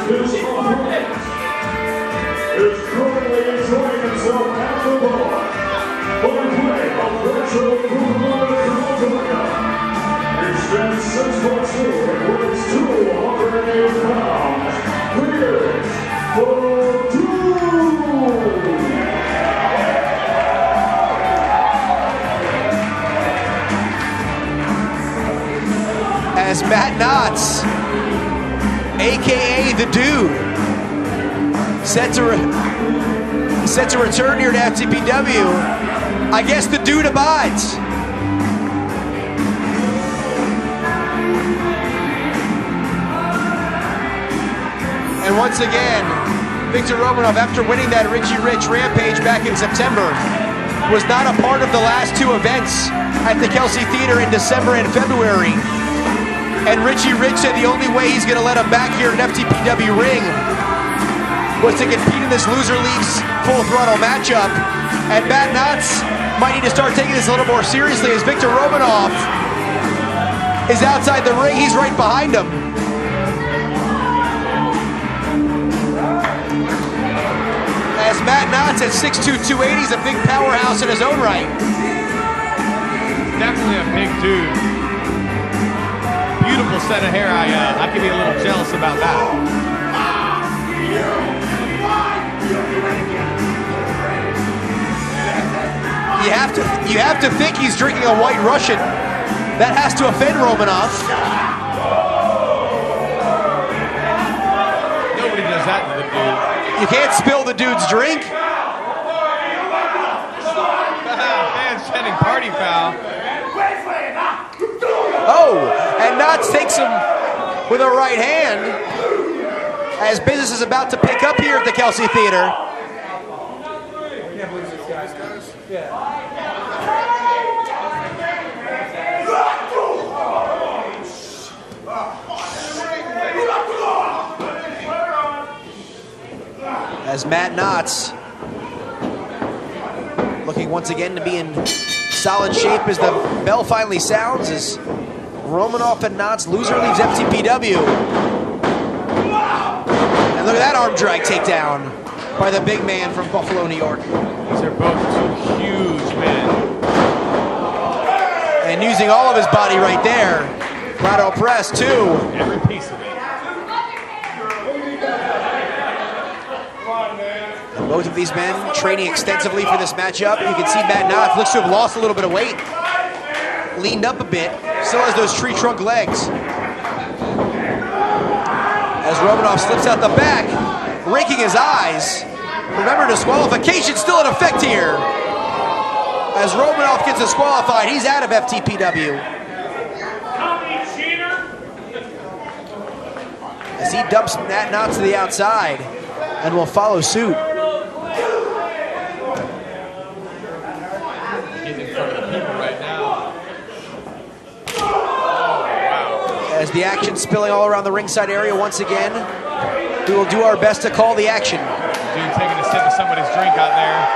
His opponent is currently enjoying himself at the bar by way of virtual movement Arena. He stands 6'2" and weighs 208 pounds. Here's the Dude! As Matt Knotts, aka the Dude, set to return here to FTPW. I guess the Dude abides. And once again, Victor Romanov, after winning that Richie Rich Rampage back in September, was not a part of the last two events at the Kelsey Theater in December and February. And Richie Rich said the only way he's going to let him back here in FTPW ring was to compete in this Loser Leagues full throttle matchup. And Matt Knotts might need to start taking this a little more seriously as Victor Romanov is outside the ring. He's right behind him. As Matt Knotts at 6'2", 280, is a big powerhouse in his own right. Definitely a big dude. Beautiful set of hair. I can be a little jealous about that. You have to think he's drinking a White Russian. That has to offend Romanov. Nobody does that to the dude. You can't spill the dude's drink. Man setting party foul. Oh, and Knotts takes him with a right hand as business is about to pick up here at the Kelsey Theater. As Matt Knotts looking once again to be in solid shape as the bell finally sounds as Romanov and Knotts Loser Leagues FTPW. And look at that arm drag takedown by the big man from Buffalo, New York. These are both two huge men. And using all of his body right there. Lateral press too. Every piece of it. And both of these men training extensively for this matchup. You can see Matt Knotts looks to have lost a little bit of weight. Leaned up a bit. Still has those tree trunk legs. As Romanov slips out the back, raking his eyes. Remember, disqualification still in effect here. As Romanov gets disqualified, he's out of FTPW. As he dumps Matt Knotts to the outside and will follow suit. He's in front of the people right now. As the action spilling all around the ringside area once again, we will do our best to call the action. Dude taking a sip of somebody's drink out there.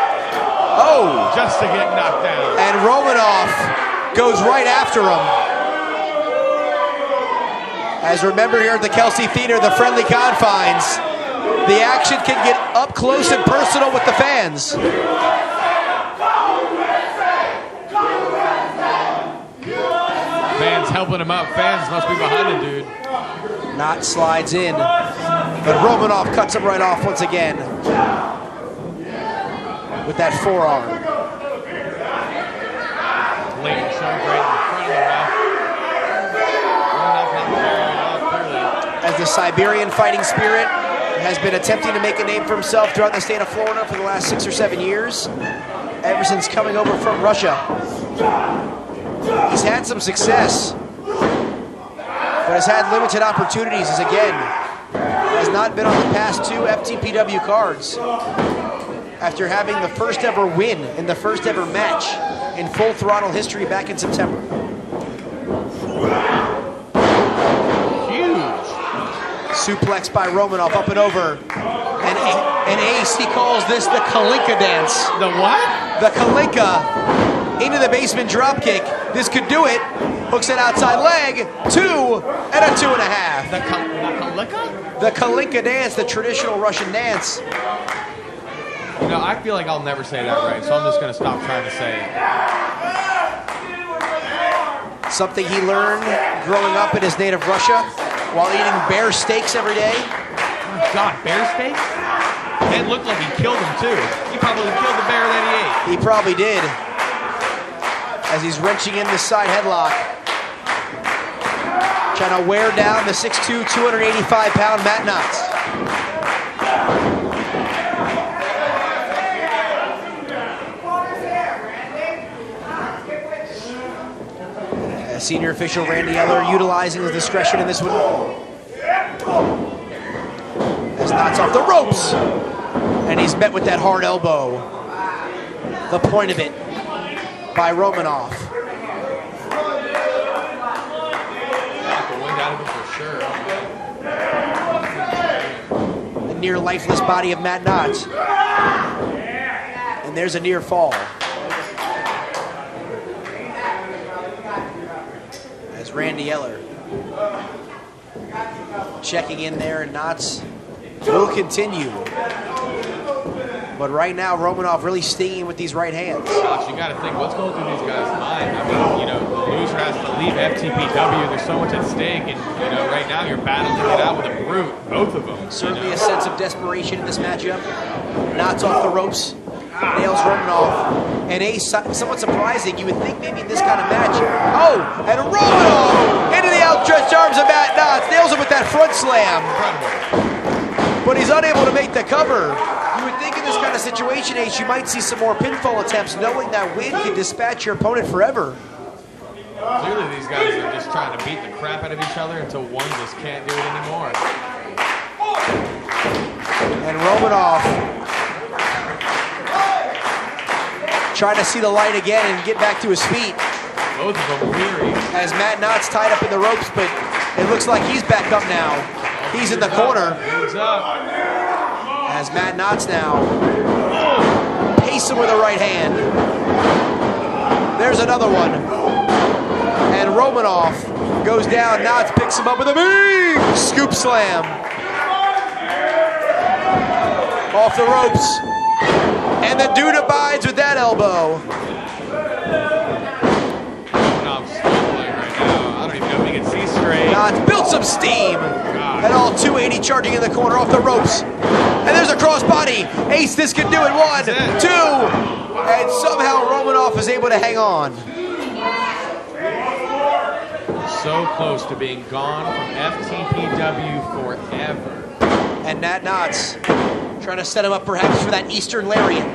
Oh! Just to get knocked down. And Romanov goes right after him. As remember here at the Kelsey Theater, the friendly confines, the action can get up close and personal with the fans. Fans helping him up. Fans must be behind the dude. Knotts slides in, but Romanov cuts him right off once again with that forearm. Blatant choke right in front of the ref. Romanov not carrying it off clearly. As the Siberian fighting spirit has been attempting to make a name for himself throughout the state of Florida for the last 6 or 7 years, ever since coming over from Russia. He's had some success, but has had limited opportunities as, again, has not been on the past 2 FTPW cards after having the first ever win in the first ever match in full throttle history back in September. Huge. Suplex by Romanov up and over. And Ace, he calls this the Kalinka dance. The what? The Kalinka into the basement dropkick. This could do it. Hooks an outside leg. 2 and a 2.5. The Kalinka? The Kalinka dance, the traditional Russian dance. You know, I feel like I'll never say that right, so I'm just going to stop trying to say it. Something he learned growing up in his native Russia while eating bear steaks every day. Oh God, bear steaks? It looked like he killed him too. He probably killed the bear that he ate. He probably did. As he's wrenching in this side headlock. Trying to wear down the 6'2", 285-pound Matt Knotts. Senior official Randy Eller utilizing his discretion in this one. As Knotts off the ropes. And he's met with that hard elbow. The point of it by Romanov. The near lifeless body of Matt Knotts. And there's a near fall. As Randy Eller checking in there, and Knotts will continue. But right now, Romanov really stinging with these right hands. Gosh, you got to think, what's going through these guys' mind? I mean, you know, the loser has to leave FTPW. There's so much at stake, and, you know, right now you're battling it out with a brute, both of them. Certainly a sense of desperation in this matchup. Knotts off the ropes, nails Romanov. And Ace, somewhat surprising. You would think maybe in this kind of match. Oh, and Romanov into the outstretched arms of Matt Knotts. Nails him with that front slam. Incredible. But he's unable to make the cover. You would think in this kind of situation, Ace, you might see some more pinfall attempts, knowing that win can dispatch your opponent forever. Clearly, these guys are just trying to beat the crap out of each other until one just can't do it anymore. And Romanov trying to see the light again and get back to his feet. Both of them weary. As Matt Knotts tied up in the ropes, but it looks like he's back up now. He's in the corner. Hands up. As Matt Knotts now pace him with a right hand. There's another one. And Romanov goes down. Knotts picks him up with a big scoop slam. Off the ropes. And the dude abides with that elbow. Romanov's struggling right now. I don't even know if he can see straight. Knotts built some steam. And all 280 charging in the corner off the ropes. And there's a crossbody. Ace, this can do it. 1, 2. And somehow Romanov is able to hang on. So close to being gone from FTPW forever. And Matt Knotts trying to set him up perhaps for that Eastern Lariat.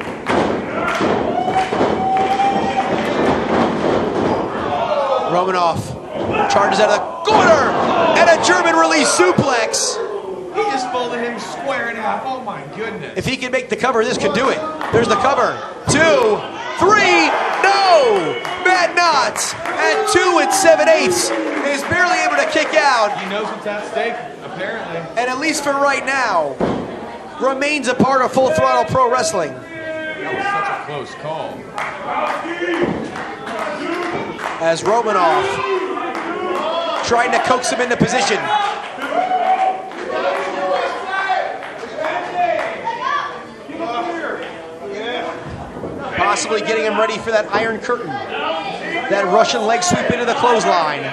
Romanov charges out of the corner. And a German release suplex. He just folded him square in half. Oh my goodness. If he can make the cover, this could do it. There's the cover. 2, 3, no! Matt Knotts at 2 7/8 is barely able to kick out. He knows what's at stake, apparently. And at least for right now, remains a part of Full Throttle Pro Wrestling. That was such a close call. As Romanov trying to coax him into position. Possibly getting him ready for that Iron Curtain. That Russian leg sweep into the clothesline. Here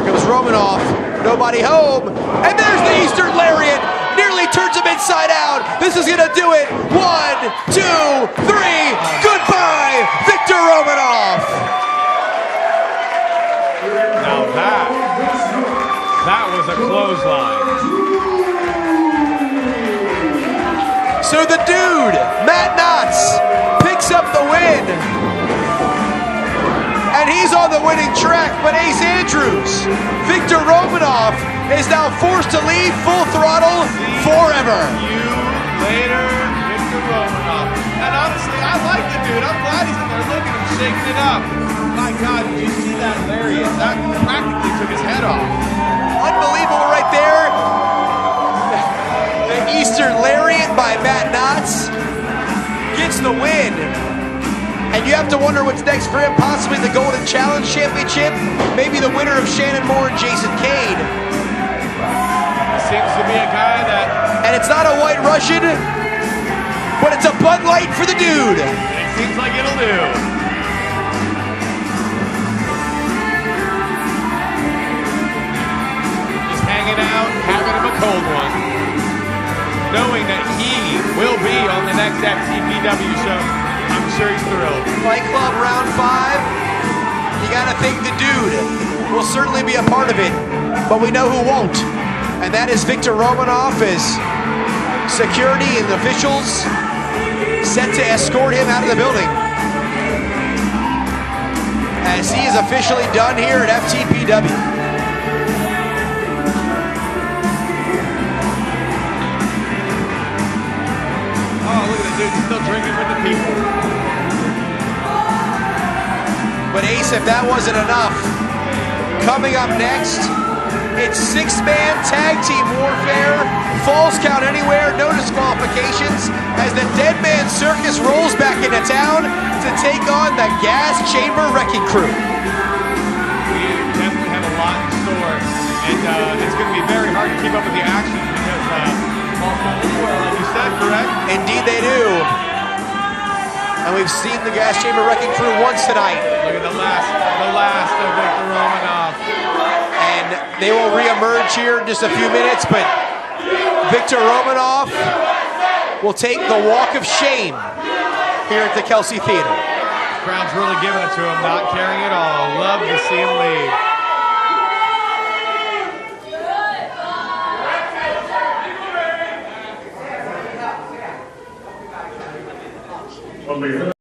comes Romanov. Nobody home. And there's the Eastern Lariat. Nearly turns him inside out. This is going to do it. 1, 2, 3. Goodbye, Victor Romanov. Now that was a clothesline. So the dude, Matt Knotts, picks up the win. And he's on the winning track, but Ace Andrews, Victor Romanov, is now forced to leave Full Throttle forever. See you later, Victor Romanov. And honestly, I like the dude. I'm glad he's in there. Look at him shaking it up. My God, did you see that lariat? That practically took his head off. Unbelievable right there. The Eastern Lariat by Matt Knotts gets the win. And you have to wonder what's next for him. Possibly the Golden Challenge Championship. Maybe the winner of Shannon Moore and Jason Cade. And it's not a White Russian, but it's a Bud Light for the dude. It seems like it'll do. Just hanging out, having him a cold one. Knowing that he will be on the next FTPW show, I'm sure he's thrilled. Fight Club round 5. You gotta think the dude will certainly be a part of it, but we know who won't. And that is Victor Romanov, as security and officials set to escort him out of the building, as he is officially done here at FTPW. Oh, look at the dude, he's still drinking with the people. But Ace, if that wasn't enough, coming up next, it's 6-man tag team warfare, falls count anywhere, no disqualifications, as the Dead Man Circus rolls back into town to take on the Gas Chamber Wrecking Crew. We definitely have a lot in store, and it's going to be very hard to keep up with the action because falls count anywhere, like you said, correct? Indeed they do. And we've seen the Gas Chamber Wrecking Crew once tonight. Look at the last of Victor Romanov. And they will re-emerge here in just a few minutes, but Victor Romanov will take the walk of shame here at the Kelsey Theater. The crowd's really giving it to him, not caring at all. Love to see him leave. On behalf